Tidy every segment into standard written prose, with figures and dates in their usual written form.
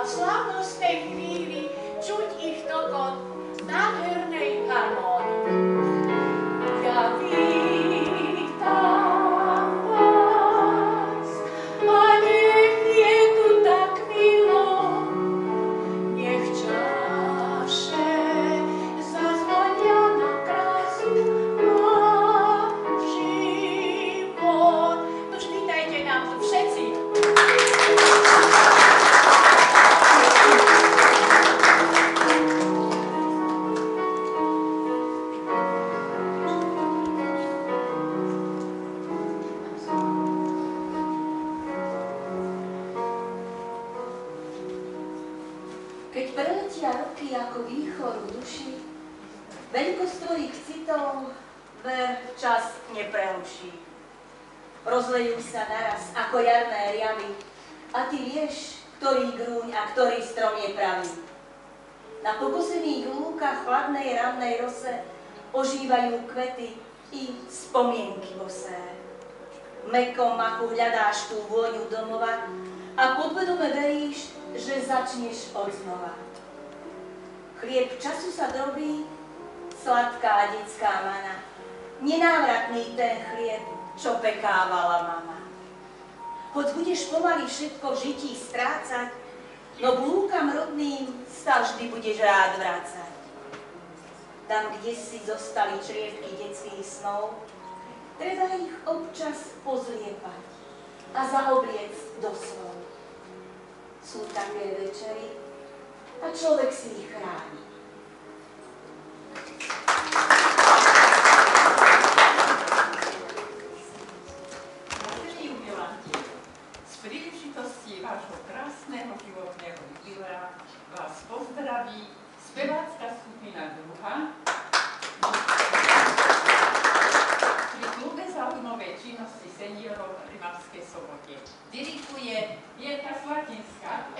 v slávnostnej chvíli čuť ich tokot nádhernej harmónii. Ja vítam vás a nech je tu tak milo, nech čaše zazvonia na krásu a život. Už vítajte nám tu všetci. Keď preletia roky ako výchor v duši, veľkosť tvojich citov ver čas nepreruší. Rozlejú sa naraz ako jarné riavy a ty vieš, ktorý grúň a ktorý strom je pravý. Na pokosených lúkach v chladnej rannej rose ožívajú kvety i spomienky bosé. V mäkkom machu hľadáš tú vôňu domova a podvedome veríš, že začneš odznova. Chlieb času sa drobí, sladká detská mana. Nenávratný ten chlieb, čo pekávala mama. Hoď budeš pomaly všetko v žití strácať, no k lúkam rodným sa vždy budeš rád vrácať. Tam, kde si zostali črievky detských snov, treba ich občas pozliepať a zaobliec do slov. Sú také večery a človek si ich chráni. Vážení jubilanti, z príležitosti vášho krásneho životného jubilea vás pozdraví spevácka skupina Druha pri klube zaujímavej činnosti seniorov v Rimavskej Sobote. Diriguje Jielka Slatinská.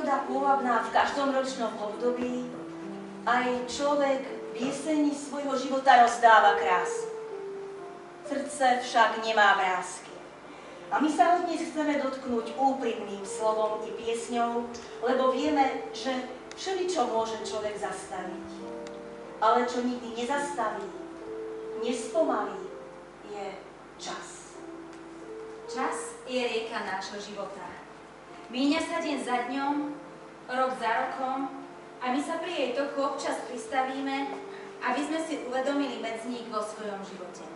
príroda pôvabná v každom ročnom období, aj človek v jeseni svojho života rozdáva krásu. Srdce však nemá vrásky. A my sa ho dnes chceme dotknúť úprimným slovom i piesňou, lebo vieme, že všeličo môže človek zastaviť. Ale čo nikdy nezastaví, nespomalí, je čas. Čas je rieka nášho života. Míňa sa deň za dňom, rok za rokom a my sa pri jej toku občas pristavíme, aby sme si uvedomili medzník vo svojom živote.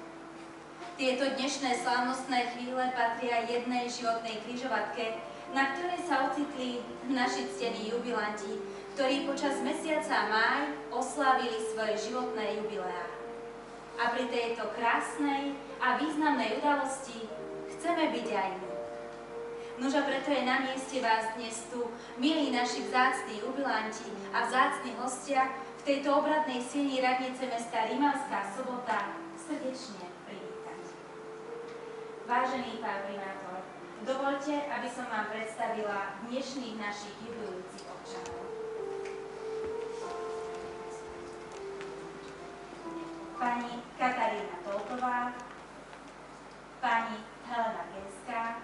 Tieto dnešné slávnostné chvíle patria jednej životnej križovatke, na ktorej sa ocitli naši ctení jubilanti, ktorí počas mesiaca máj oslávili svoje životné jubileá. A pri tejto krásnej a významnej udalosti chceme byť aj my. Nože preto je na mieste vás dnes tu, milí naši vzácni jubilanti a vzácni hostia, v tejto obradnej sieni radnice mesta Rimavská Sobota srdečne privítať. Vážený pán primátor, dovoľte, aby som vám predstavila dnešných našich jubilujúcich občanov. Pani Katarína Toltová, pani Helena Genská,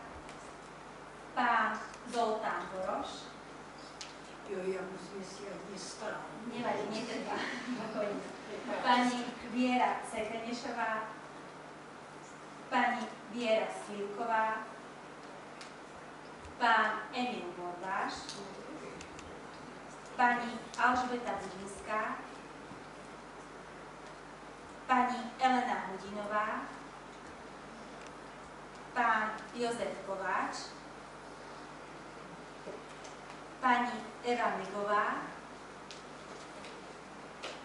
pán Zoltán Boroš. Ja musím si aj dnes starať. Nevadí, netreba. Pani Viera Sekrenešová, pani Viera Slivková, pán Emil Bordáš, pani Alžbeta Budinská, pani Elena Hudinová, pán Jozef Kováč, pani Eva Migová,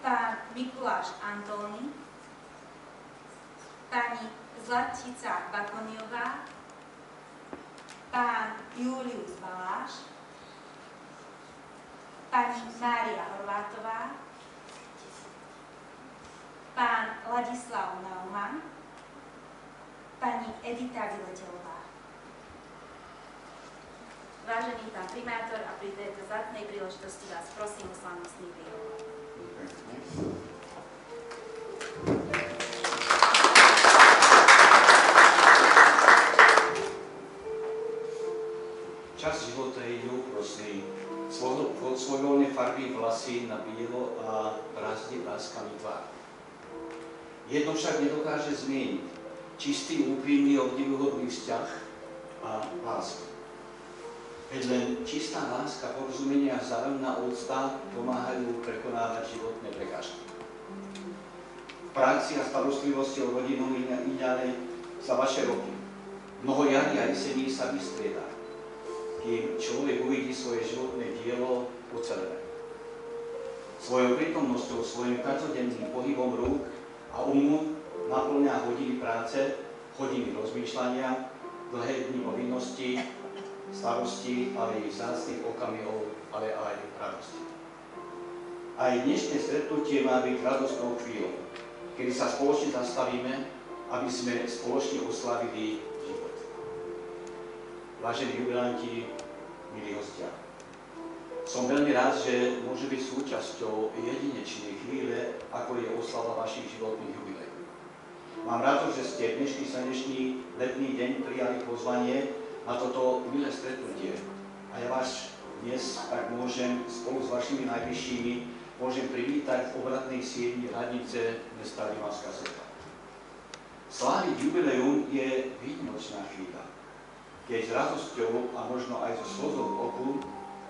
pán Mikuláš Antóny, pani Zlatica Bakoniová, pán Julius Baláš, pani Mária Horvátová, pán Ladislav Naumann, pani Edita Vyletelová. Vážený pán primátor, a pri tejto zlatnej príležitosti vás prosím o slávnostný príhovor. Čas života je neúprosný. Svojvoľné farbí vlasy na bielo a prázdne vláskami tvár. Jedno však nedokáže zmieniť. Čistý, úprimný, obdivuhodný vzťah a lásku. Veď len čistá láska, porozumenie a vzájomná úcta pomáhajú prekonávať životné prekážky. V práci a starostlivosti o rodinu i ďalej za vaše roky. Mnoho jary a jesení sa vystriedá, kým človek uvidí svoje životné dielo ucelené. Svojou prítomnosťou, svojim každodenným pohybom rúk a umu naplňa hodiny práce, hodiny rozmýšľania, dlhé dni povinností, starosti, ale i vzácnych okamihov, ale aj radosti. Aj dnešné stretnutie má byť radostnou chvíľou, kedy sa spoločne zastavíme, aby sme spoločne oslavili život. Vážení jubilanti, milí hostia, som veľmi rád, že môže byť súčasťou jedinečnej chvíle, ako je oslava vašich životných jubileí. Mám rád, že ste dnešný slnečný letný deň prijali pozvanie na toto milé stretnutie. A ja vás dnes tak môžem spolu s vašimi najbližšími môžem privítať v obradnej sieni radnice mesta Rimavská Sobota. Sláviť jubileum je výnimočná chvíľa, keď s radosťou a možno aj so slzou v oku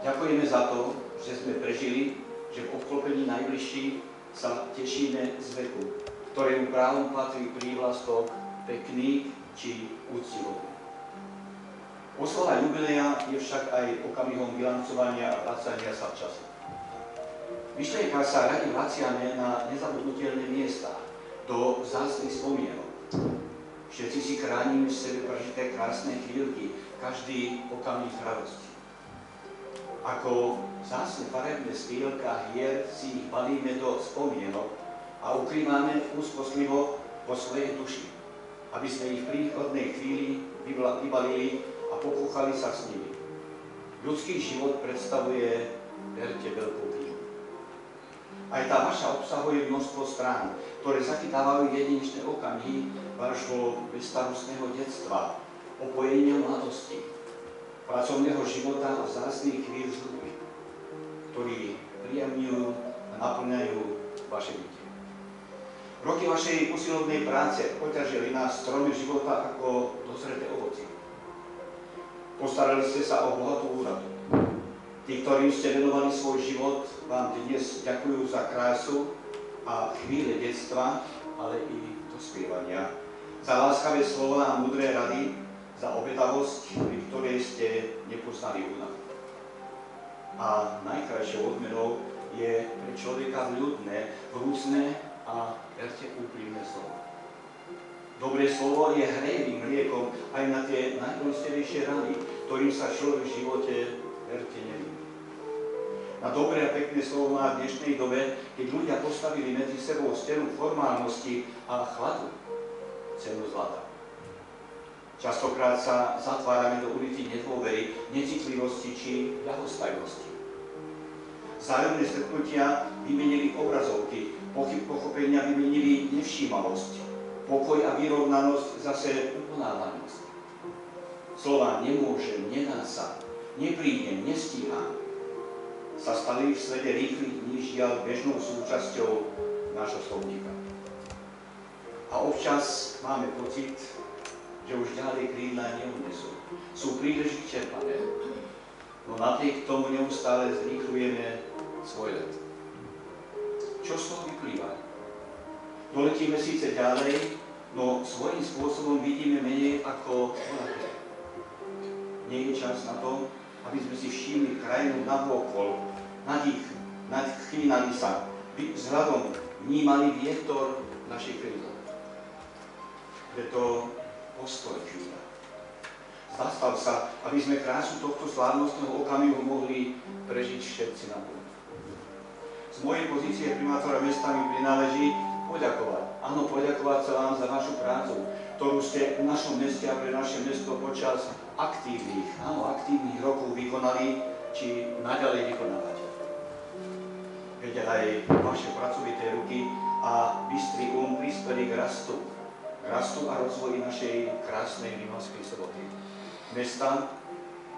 ďakujeme za to, že sme prežili, že v obklopení najbližších sa tešíme z veku, ktorému právom patrí prívlastok pekný či úctihodný. Oslava jubilea je však aj okamihom bilancovania a vracania sa v čase. V myšlienkach sa radi vraciame na nezabudnutelné miesta, do vzácnych spomienok. Všetci si chránime v sebe prežité krásne chvíľky, každý okamih radosti. Ako vzácne farebné svielka hier si ich balíme do spomienok a ukrývame úzkostlivo vo svojej duši, aby sme ich v príchodnej chvíli vybalili a pokúchali sa s nimi. Ľudský život predstavuje, verte, veľkú knihu. Aj tá vaša obsahuje množstvo strán, ktoré zachytávajú jedinečné okamihy vášho bezstarostného detstva, opojenia mladosti, pracovného života a vzácnych chvíľ s ľuďmi, ktorí príjemňujú a naplňajú vaše bytie. Roky vašej usilovnej práce poťažili nás stromy života ako dozreté ovocie. Postarali ste sa o bohatú úrodu. Tí, ktorým ste venovali svoj život, vám dnes ďakujú za krásu a chvíle detstva, ale i dospievania, za láskavé slova a múdre rady, za obetavosť, pri ktorej ste nepoznali únavu. A najkrajšou odmenou je pre človeka vľudné, vrúcne a verte úprimné slovo. Dobré slovo je hrejivým liekom aj na tie najprostejšie rany, ktorým sa človek v živote verte nevyhne. Na dobré a pekné slovo má v dnešnej dobe, keď ľudia postavili medzi sebou stenu formálnosti a chladu, cenu zlata. Častokrát sa zatvárame do ulity nedôvery, necitlivosti či ľahostajnosti. Vzájomné stretnutia vymenili obrazovky, pochopenia vymenili nevšímavosť, pokoj a vyrovnanosť zase uponávanosť. Slova nemôžem, nedá sa, neprídem, nestíham sa stali v svete rýchlych dní žiaľ bežnou súčasťou nášho slovníka. A občas máme pocit, že už ďalej krídla neunesú. Sú príliš vyčerpané, no napriek tomu neustále zrýchlujeme svoj let. Čo z toho vyplýva? Doletíme síce ďalej, no svojím spôsobom vidíme menej ako voľaké. Nie je čas na to, aby sme si všimli krajinu navôkol, nadchýnali sa, vzhľadom vnímali vietor našej krídla. Preto postoj Júda. Zastav sa, aby sme krásu tohto slávnostného okamihu mohli prežiť všetci na pôd. Z mojej pozície primátora mesta mi prináleží poďakovať. Áno, poďakovať sa vám za vašu prácu, ktorú ste v našom meste a pre naše mesto počas aktívnych rokov vykonali, či naďalej vykonávate. Veď aj vaše pracovité ruky a bystrý prispeli k rastu a rozvoji našej krásnej Rimavskej Soboty. Mesta,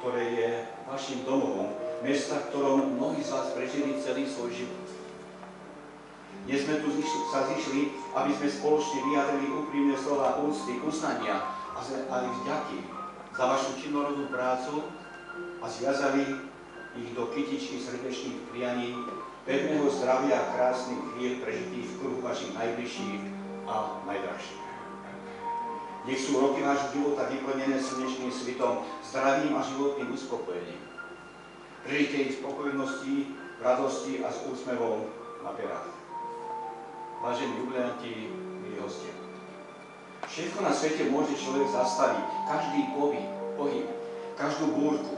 ktoré je vašim domovom, mesta, v ktorom mnohí z vás prežili celý svoj život. Dnes sme tu sa zišli, aby sme spoločne vyjadrili úprimné slova úcty, uznania a aj vďaky za vašu činorodú prácu a zviazali ich do kytičky srdečných prianí, pevného zdravia a krásnych chvíľ prežitých v kruhu vašich najbližších a najdrahších. Nech sú roky vášho života vyplnené slnečným svitom, zdravím a životným uspokojením. Prežite ich v spokojnosti, v radosti a s úsmevom na perách. Vážení jubilanti, milí hostia. Všetko na svete môže človek zastaviť, každý pohyb, každú búrku,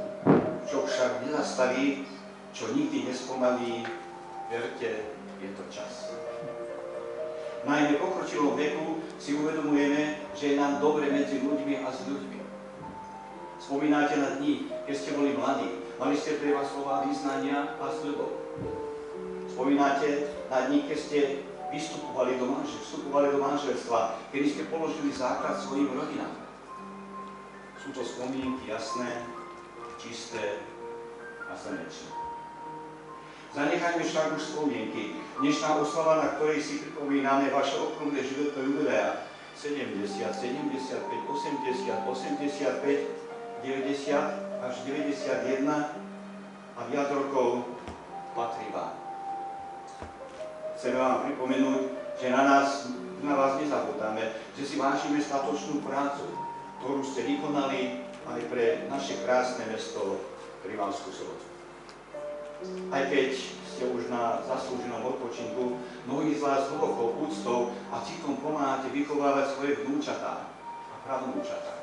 čo však nezastaví, čo nikdy nespomalí, verte, je to čas. V najmä pokročilom veku si uvedomujeme, že je nám dobre medzi ľuďmi a s ľuďmi. Spomínate na dni, keď ste boli mladí, mali ste pre vás slová vyznania a sľubov. Spomínate na dni, keď ste vstupovali do manželstva, kedy ste položili základ svojim rodinám. Sú to spomienky jasné, čisté a slnečné. Zanechajme však už spomienky. Dnešná oslava, na ktorej si pripomíname vaše okrúhle životné jubilea 70, 75, 80, 85, 90 až 91 a viac rokov patrí vám. Chceme vám pripomenúť, že na vás nezabudáme, že si vážime statočnú prácu, ktorú ste vykonali aj pre naše krásne mesto Rimavskú Sobotu. Aj keď ste už na zaslúženom odpočinku, mnohí z vás hlbokou úctou a citom pomáhate vychovávať svoje vnúčatá a pravnúčatá.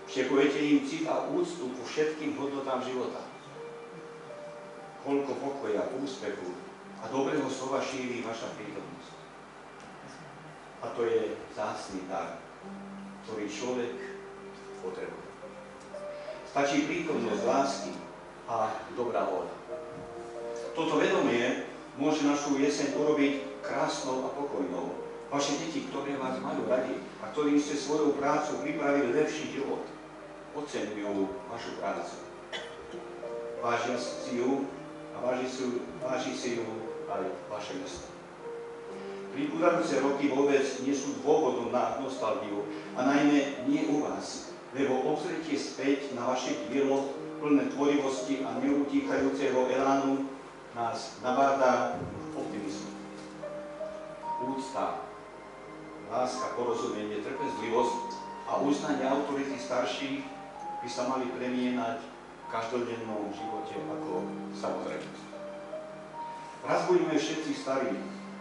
Vštekujete im cit a úctu ku všetkým hodnotám života. Koľko pokoja, úspechu a dobrého slova šíri vaša prítomnosť. A to je vzácny dar, ktorý človek potrebuje. Stačí prítomnosť lásky, a dobrá vôľa. Toto vedomie môže našu jeseň urobiť krásnou a pokojnou. Vaše deti, ktoré vás majú radi a ktorým ste svojou prácou pripravili lepší život, oceňujú vašu prácu. Vážia si ju a váži si ju aj vaše mesto. Pribúdajúce roky vôbec nie sú dôvodom na nostalgiu a najmä nie u vás, lebo obzretie späť na vaše dielo plné tvorivosti a neutíkajúceho elánu nás nabáda k optimizmu. Úcta, láska, porozumenie, trpezlivosť a uznanie autority starších by sa mali premienať v každodennom živote ako samozrejmosť. Raz budeme všetci starí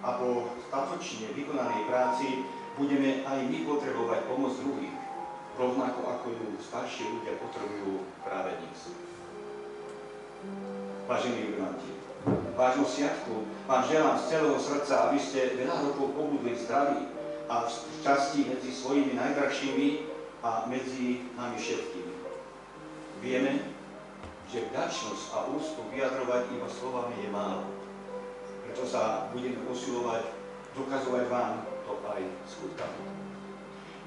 a po statočne vykonanej práci budeme aj my potrebovať pomoc druhých, rovnako ako ju starší ľudia potrebujú práve dnes. Vážení jubilanti, vážnu sviatku vám želám z celého srdca, aby ste veľa rokov pobudli v zdraví a v šťastí medzi svojimi najdrahšími a medzi nami všetkými. Vieme, že vďačnosť a úctu vyjadrovať iba slovami je málo. Preto sa budeme usilovať dokazovať vám to aj skutkami.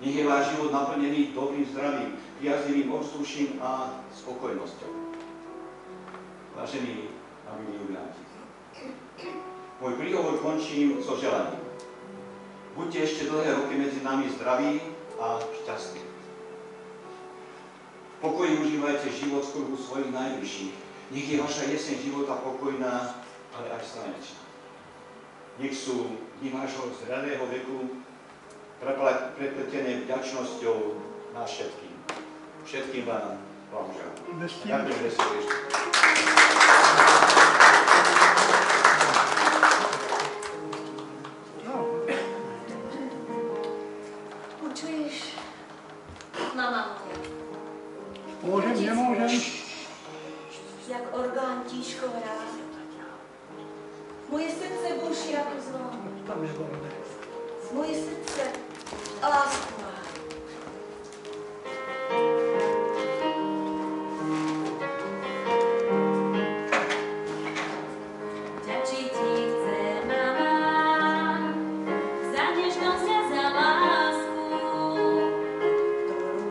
Nech je váš život naplnený dobrým zdravím, priaznivým ovzduším a spokojnosťou. Vážení a milí jubilanti, môj príhovor končím so želaním. Buďte ešte dlhé roky medzi nami zdraví a šťastní. V pokoji užívajte život v kruhu svojich najbližších. Nech je vaša jeseň života pokojná, ale aj slnečná. Nech sú dni vášho zrelého veku prepletené vďačnosťou nás všetkým. Všetkým vám želám. Ďakujem, že ste prišli. Počuješ? Mama moja. Môžem, nemôžem? Jak orgán tížko hrá. Moje srdce buší ako zvon. Tam je voľné. Moje srdce lásku má. Vďačiť ti chcem, mama, za nežnosť a za lásku,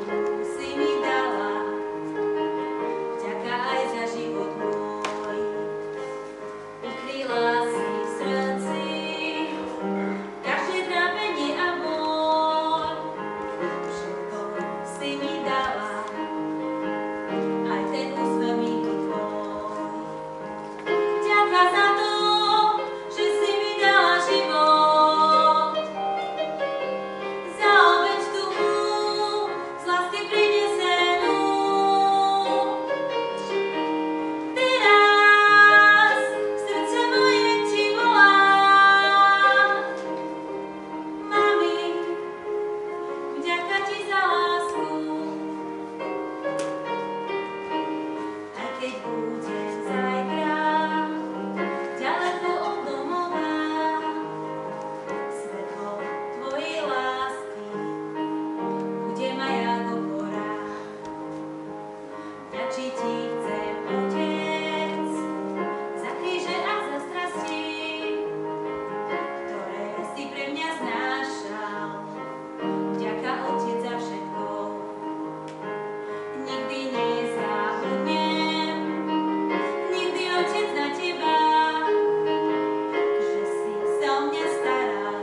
ktorú si mi dala. Vďaka aj za život môj. Ukryla si v srdci každé trápenie a bôľ. Všetko si mi dala, aj ten úsmev milý tvoj. Vďaka za to, že si mi dala život, za obeť tú z lásky prinesenú. Teraz srdce moje ti volá, mami, vďaka ti za lásku. Aj keď budem zajtra ďaleko od domova, svetlo tvojej lásky bude ma ako hora. Vďačiť ti chcem, Otec, za kríže a za strasti, ktoré si pre mňa znášal. Vďaka, Otec, za všetko. Nikdy nezabudnem, nikdy, Otec, na teba, že si sa o mňa staral,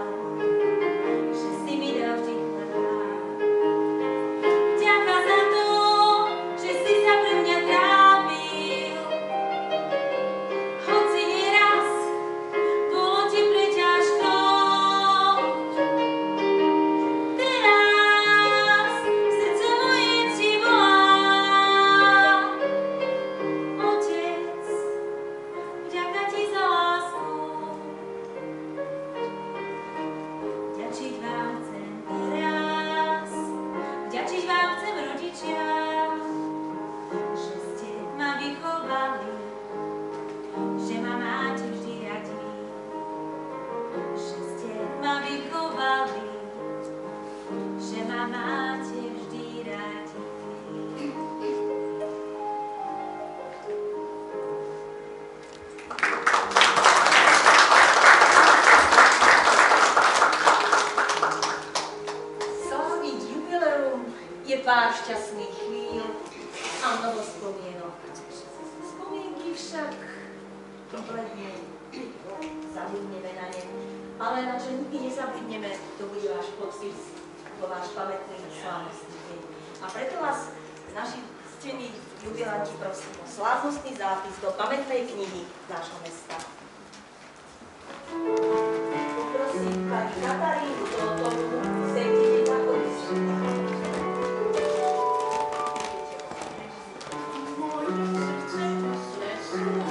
že si mi dal vždy chleba. Vďaka za to, že si sa pre mňa trál. mnoho spomienok. Spomienky však doblednú, zabudneme na ne. Ale na čo nikdy nezabudneme, to bude váš podpis vo váš pamätný slávnostný deň. A preto vás, naši ctení jubilanti, prosím o slávnostný zápis do pamätnej knihy nášho mesta. Poprosím pani Katarínu Zlotovú, sedíte na chodisku. Thank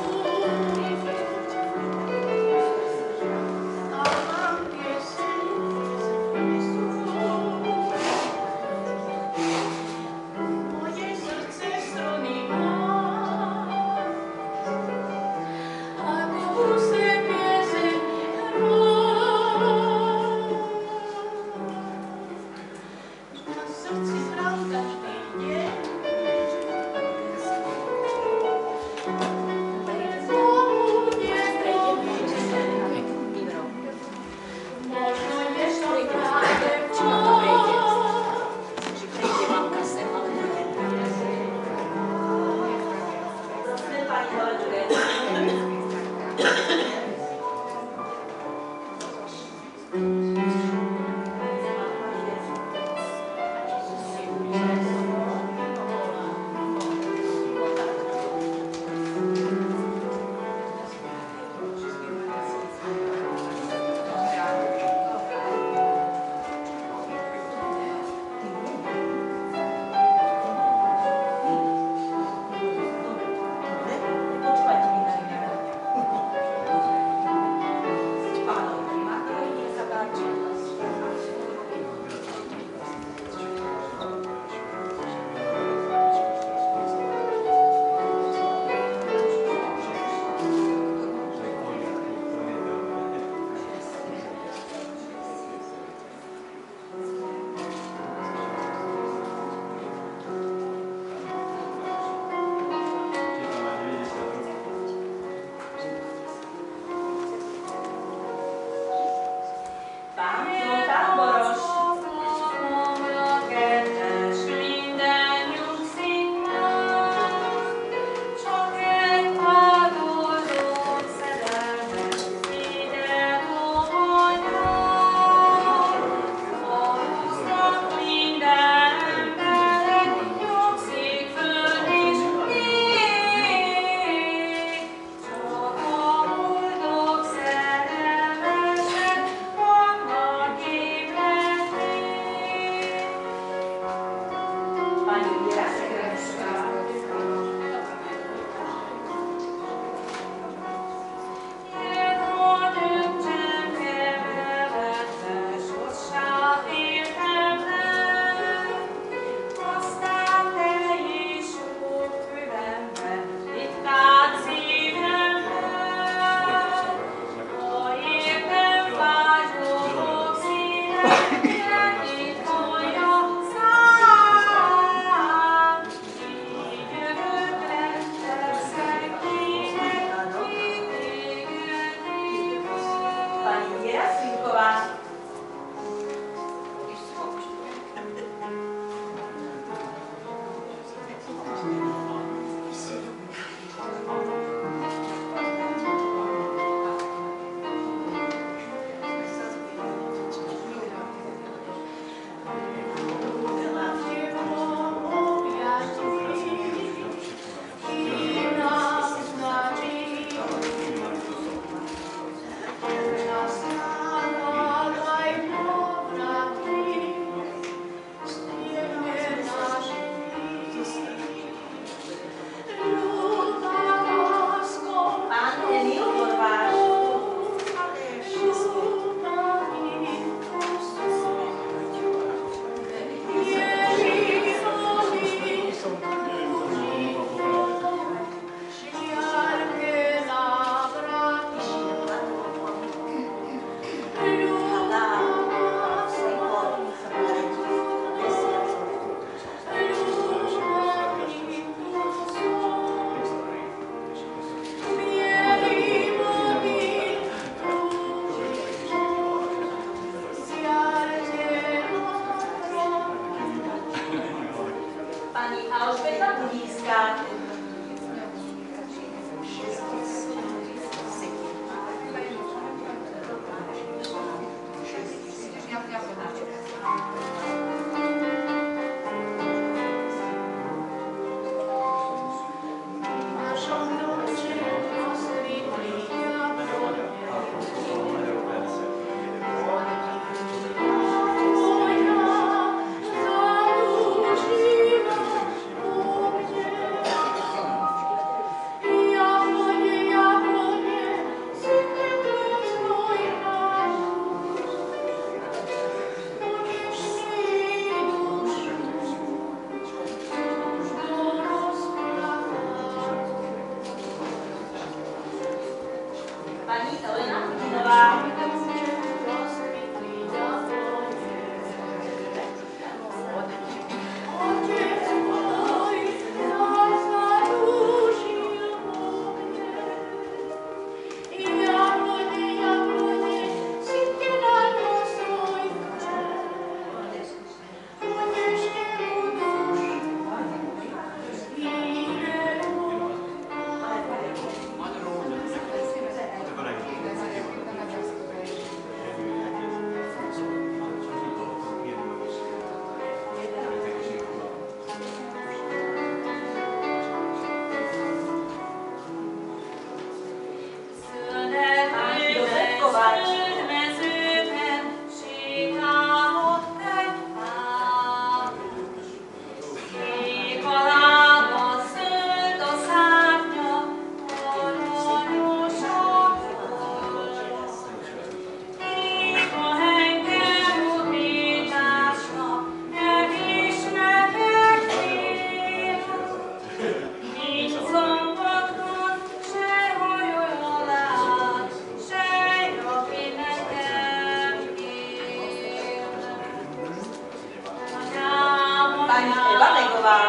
Pani Eva Negová.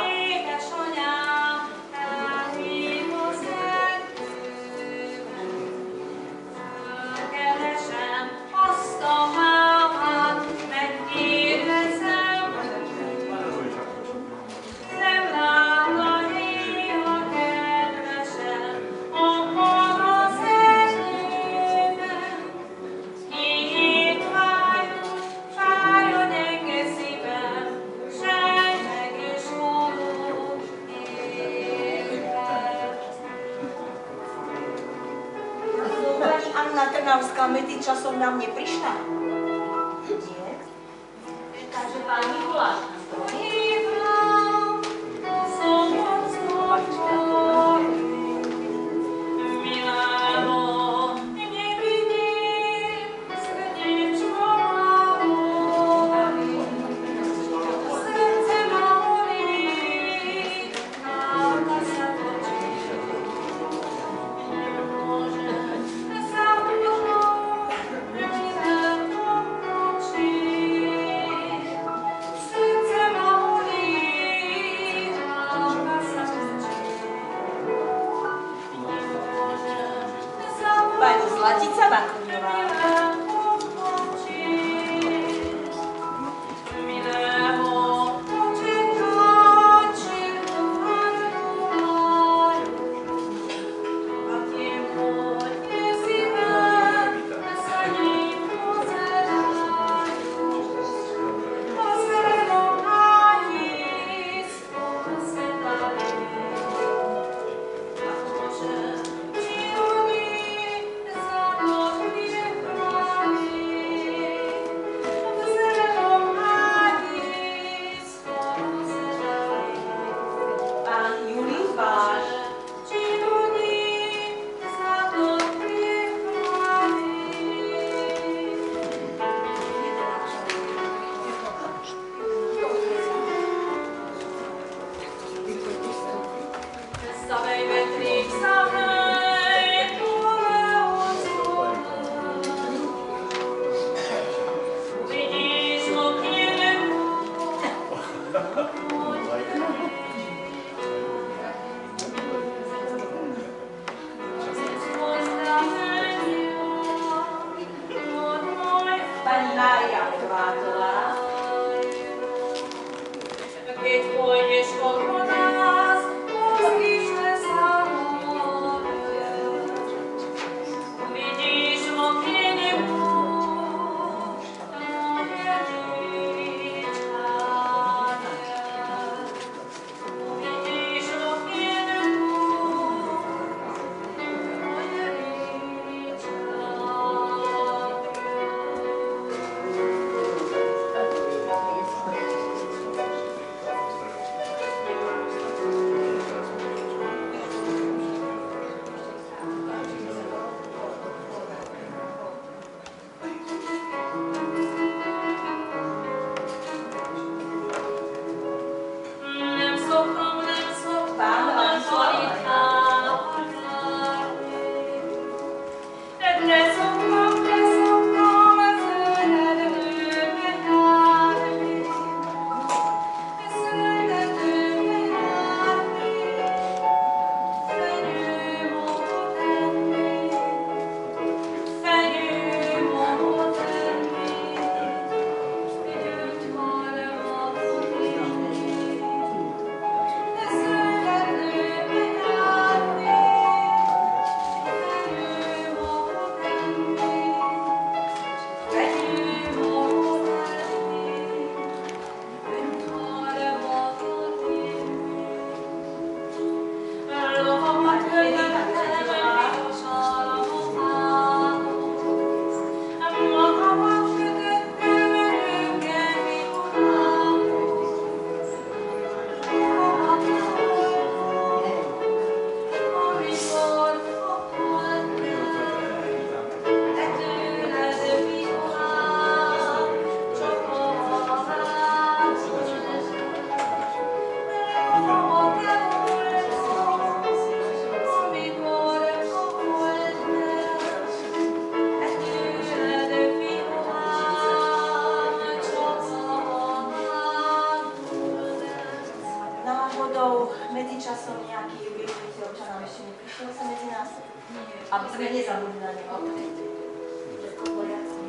Pani Anna Trnavská medzi časom nám neprišla? Nie. Takže pán Mikuláš nás drohý. Pani Zlatica Vakuňová. Pani Mária Horvátová. Keď pôjdeš okolo nás, pozriš sa. nejaký jubilujúci občanov ešte neprišiel sa medzi nás? Aby sme nezabudli na neho. Všetko v poriadku.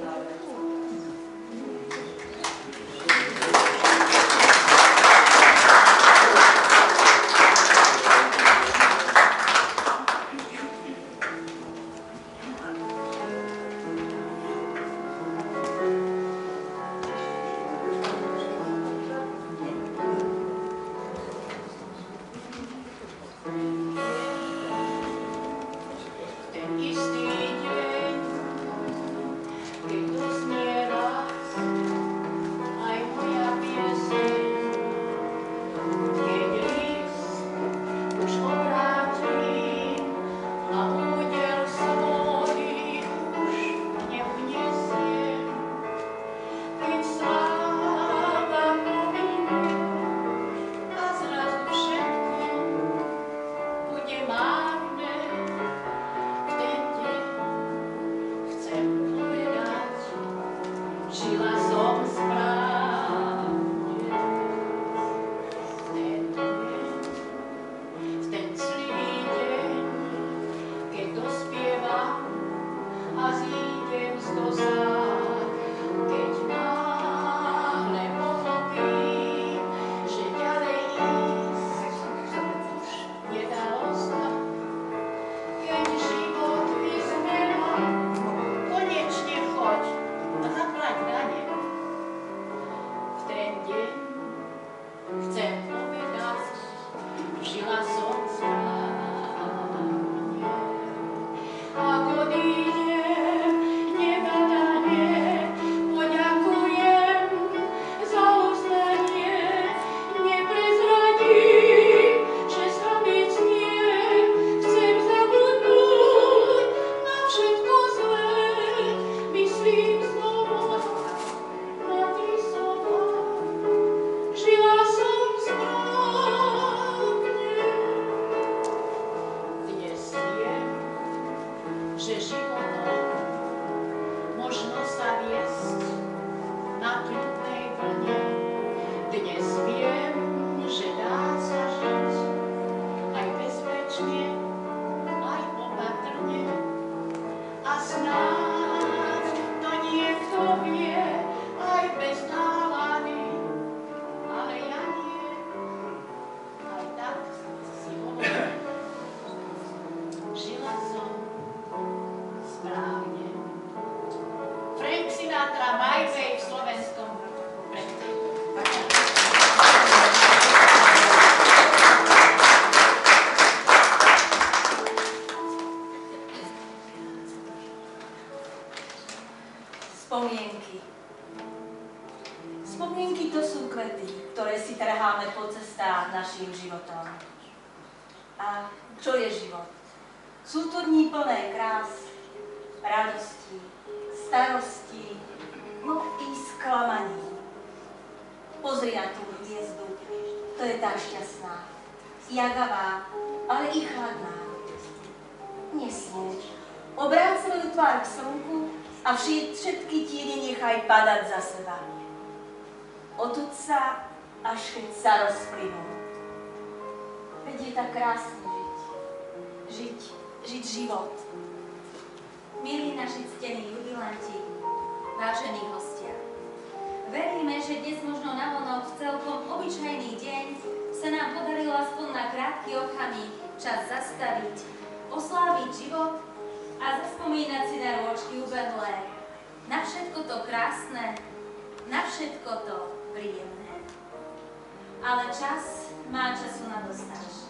Spomienky. Spomienky to sú kvety, ktoré si trháme po cestách našim životom. A čo je život? Sú to dní plné krás, radosti, starosti, no i sklamaní. Pozri na tú hviezdu, to je tá šťastná, jagavá, ale i chladná. Nesmieť, obráť svoju tvár k slnku a všetky tiene nechaj padať za seba. Otuď sa, až keď sa rozplynú. Veď je tak krásne žiť. Žiť život. Milí naši ctení jubilanti, vážení hostia, veríme, že dnes možno navonok v celkom obyčajný deň sa nám podarilo aspoň na krátky okamih čas zastaviť, osláviť život a zaspomínať si na rôčky ubehlé, na všetko to krásne, na všetko to príjemné. Ale čas má času na dostač.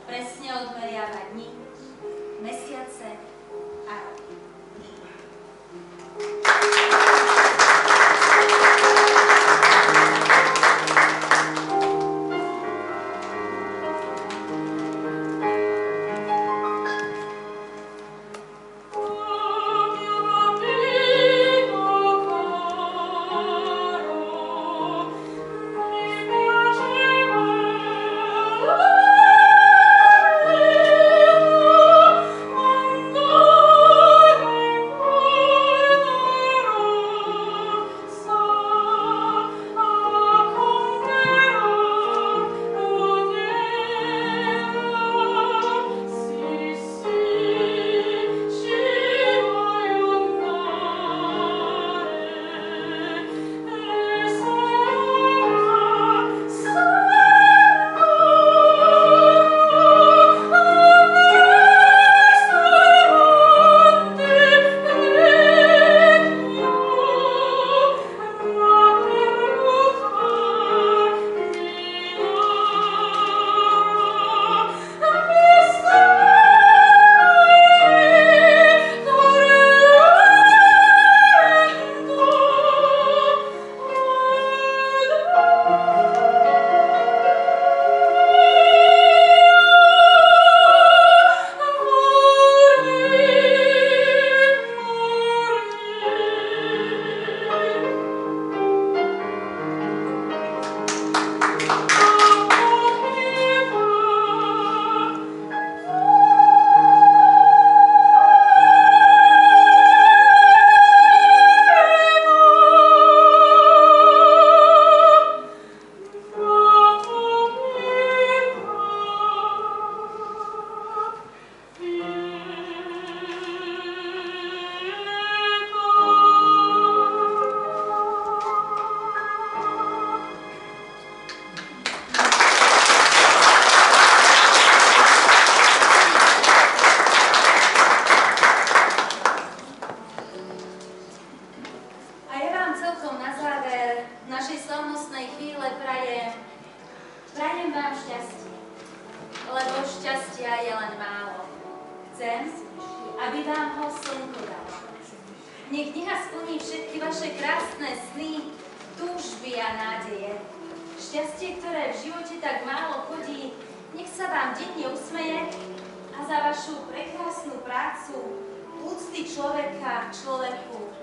Presne odmeriava dni, mesiace a roky. Oh šťastia je len málo. Chcem, aby vám ho slnko dalo. Nech kniha splní všetky vaše krásne sny, túžby a nádeje. Šťastie, ktoré v živote tak málo chodí, nech sa vám denne usmeje a za vašu prekrásnu prácu, úcty človeka človeku,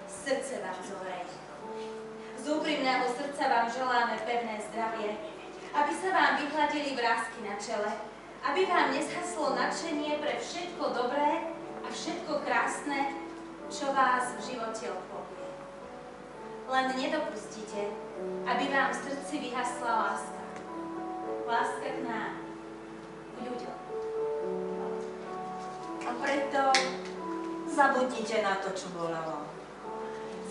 srdce vám zohreje. Z úprimného srdca vám želáme pevné zdravie, aby sa vám vyhladili vrásky na čele, aby vám neschaslo nadšenie pre všetko dobré a všetko krásne, čo vás v živote obklopuje. Len nedopustite, aby vám v srdci vyhasla láska. Láska k nám, k ľuďom. A preto zabudnite na to, čo bolelo.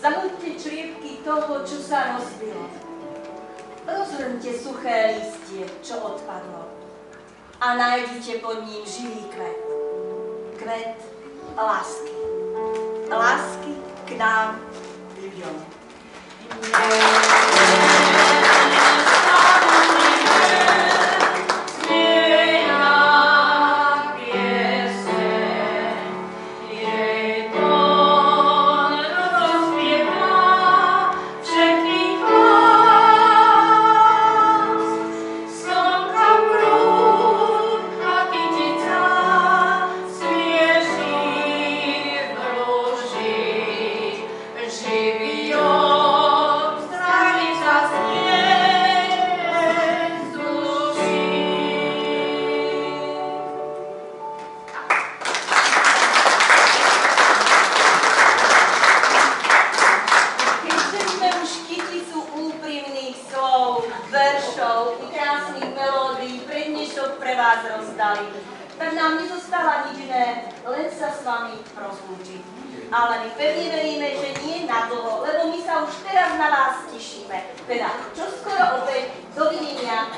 Zabuďte čriepky toho, čo sa rozbilo. Rozhrňte suché listie, čo odpadlo. A nájdite pod ním živý kvet. Kvet lásky. Lásky k nám, ľuďom. Tak nám nezostáva nič iné, len sa s vami rozlúčiť. Ale my pevne veríme, že nie na dlho, lebo my sa už teraz na vás tešíme. Teda čoskoro opäť, dovidenia.